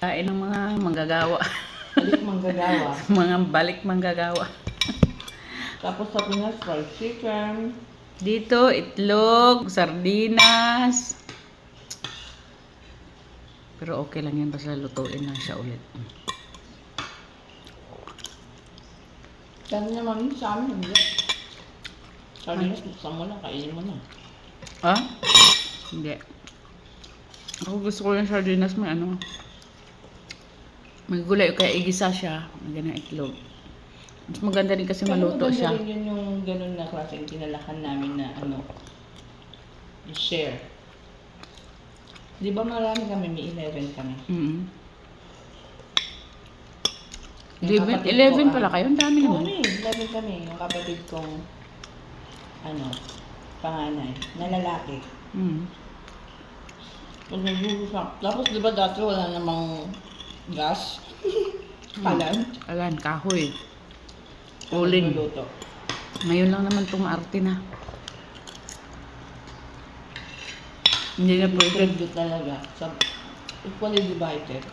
Kain ng mga manggagawa. Balik manggagawa. Mga balik manggagawa. Tapos sa Pinas, fried chicken. Dito, itlog, sardinas. Pero okay lang yan, basta lutuin lang siya ulit. Kaya naman sa amin, hindi. Sardinas, buksan mo lang, kainin mo na. Ah? Hindi. Ako gusto ko yung sardinas may ano. May gulay o kaya igisa siya. May ganang itlog. Mas maganda rin kasi maluto siya. Pero maganda rin yun yung ganun na klaseng tinalakan namin na ano, share. Di ba marami kami, may 11 kami. Yung kapatid 11 ko, pala kayo? Ang dami Oo, naman. may 11 kami. Yung kapatid kong, ano, panganay, na lalaki. Pag nagbubusak. Tapos di ba dati wala namang gas? Kalan? Alan, kahoy. Uling. Luto. Ngayon lang naman tumaarte na. Hindi na pwede. Pwede talaga. Sa, equally divided.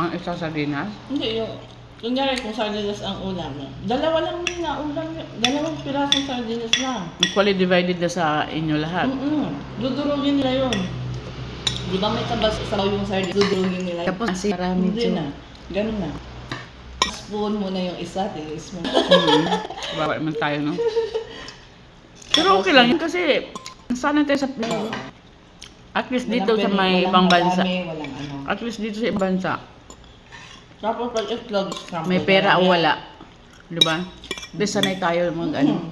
Ang isa sardinas? Hindi, yung, kunyari kung sardinas ang ulam mo, dalawa lang yun na ulam, dalawang pirasong sardinas lang. Equally divided na sa inyo lahat. Dudurugin nila yun. Di ba may tabas sa yung sardinas, dudurugin nila yun. Tapos kasi marami Hindi dyan. na. Ganun na. Spoon mo na yung isa, tilis mo. Bawa naman tayo, no? Pero okay lang yun kasi sana tayo sa... At least dito sa may ibang bansa. Walang ano. At least dito sa ibang bansa. Tapos pag itlog, scramble. May pera o wala. Diba? Di sanay tayo mag ano.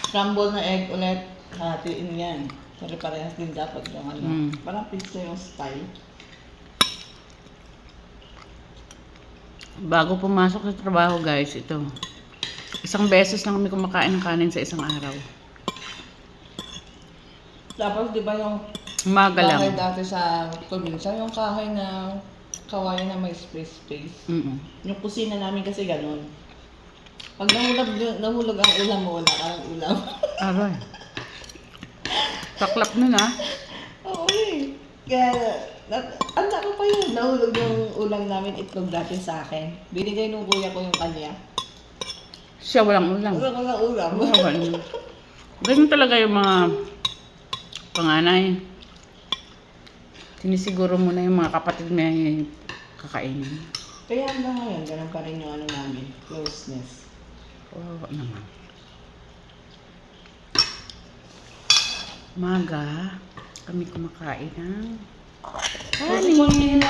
Scramble na egg ulit, hatiin yan. Pero parehas din dapat yung ano. Parang pizza yung style. Bago pumasok sa trabaho guys, ito. Isang beses lang kami kumakain ng kanin sa isang araw. Tapos di ba yung Umaga kahoy lang. dati sa probinsya, yung kahoy na kawayan na may space. Yung kusina namin kasi ganun. Pag nahulog ang ulam mo, wala ka ng ulam. Aray. Saklap nun ah. Oo eh. Kaya, ang ko pa yun. Nahulog yung ulam namin, itlog dati sa akin. Binigay nung kuya ko yung kanya. Siya walang ulam. Wala ko ng ulam. Ganun talaga yung mga panganay. Sinisiguro mo na yung mga kapatid may kakainin. Kaya hanggang ngayon, ganun pa rin yung ano namin, closeness. Oo naman. Umaga, kami kumakain ng kanin.